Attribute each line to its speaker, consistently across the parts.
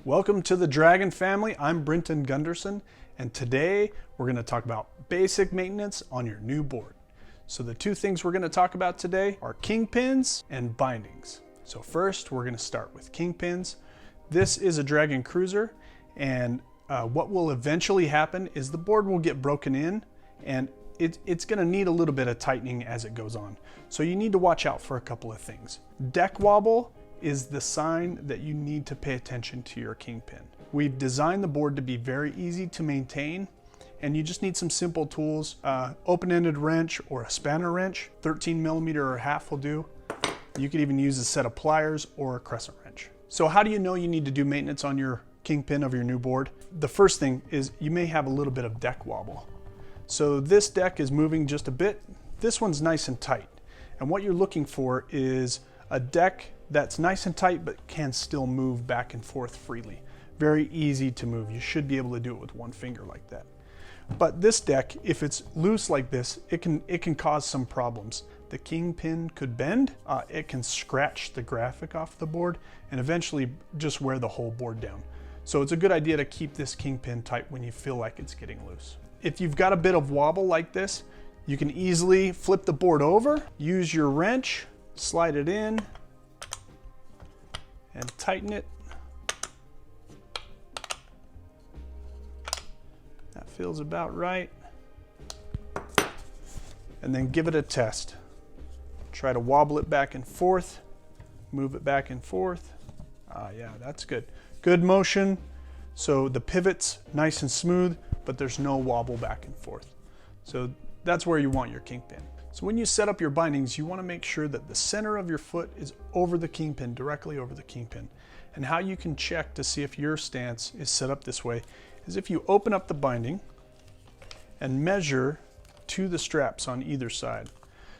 Speaker 1: Welcome to the Dragan family. I'm Brinton Gundersen, and today we're going to talk about basic maintenance on your new board. So the two things we're going to talk about today are kingpins and bindings. So first, we're going to start with kingpins. This is a Dragan cruiser, and what will eventually happen is the board will get broken in, and it's going to need a little bit of tightening as it goes on. So you need to watch out for a couple of things. Deck wobble is the sign that you need to pay attention to your kingpin. We've designed the board to be very easy to maintain, and you just need some simple tools. Open-ended wrench or a spanner wrench, 13mm or a half will do. You could even use a set of pliers or a crescent wrench. So how do you know you need to do maintenance on your kingpin of your new board? The first thing is you may have a little bit of deck wobble. So this deck is moving just a bit. This one's nice and tight. And what you're looking for is a deck that's nice and tight but can still move back and forth freely. Very easy to move. You should be able to do it with one finger like that. But this deck, if it's loose like this, it can cause some problems. The kingpin could bend, it can scratch the graphic off the board, and eventually just wear the whole board down. So it's a good idea to keep this kingpin tight when you feel like it's getting loose. If you've got a bit of wobble like this, you can easily flip the board over, use your wrench, slide it in, and tighten it. That feels about right. And then give it a test. Try to wobble it back and forth, move it back and forth. Yeah, that's good. Good motion. So the pivot's nice and smooth, but there's no wobble back and forth. So that's where you want your kingpin. So when you set up your bindings, you want to make sure that the center of your foot is over the kingpin, directly over the kingpin. And how you can check to see if your stance is set up this way is if you open up the binding and measure to the straps on either side.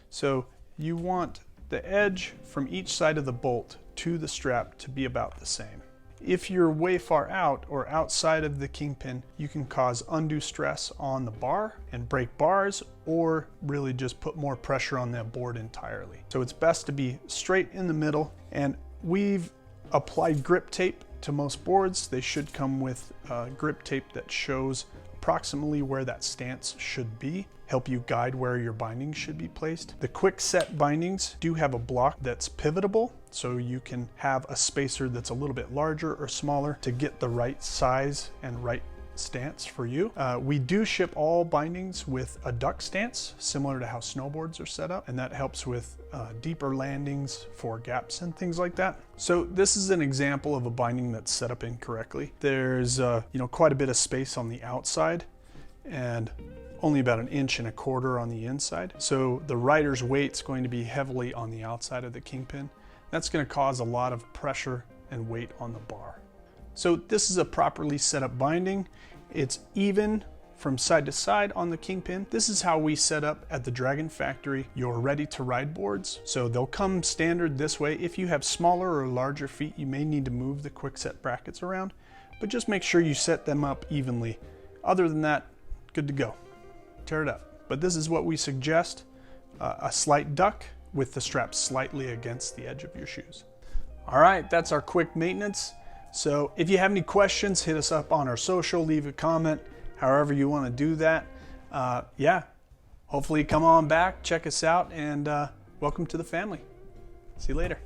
Speaker 1: So you want the edge from each side of the bolt to the strap to be about the same. If you're way far out or outside of the kingpin, you can cause undue stress on the bar and break bars, or really just put more pressure on that board entirely. So it's best to be straight in the middle, and we've applied grip tape to most boards. They should come with grip tape that shows approximately where that stance should be, help you guide where your bindings should be placed. The quick set bindings do have a block that's pivotable, so you can have a spacer that's a little bit larger or smaller to get the right size and right stance for you. We do ship all bindings with a duck stance, similar to how snowboards are set up, and that helps with deeper landings for gaps and things like that. So this is an example of a binding that's set up incorrectly. There's quite a bit of space on the outside and only about 1.25 inches on the inside. So the rider's weight's going to be heavily on the outside of the kingpin. That's going to cause a lot of pressure and weight on the bar. So this is a properly set up binding. It's even from side to side on the kingpin. This is how we set up at the Dragan factory your ready to ride boards. So they'll come standard this way. If you have smaller or larger feet, you may need to move the quick set brackets around, but just make sure you set them up evenly. Other than that, good to go. Tear it up. But this is what we suggest, a slight duck with the strap slightly against the edge of your shoes. All right, that's our quick maintenance. So if you have any questions, hit us up on our social, leave a comment, however you want to do that. Yeah, hopefully come on back, check us out, and welcome to the family. See you later.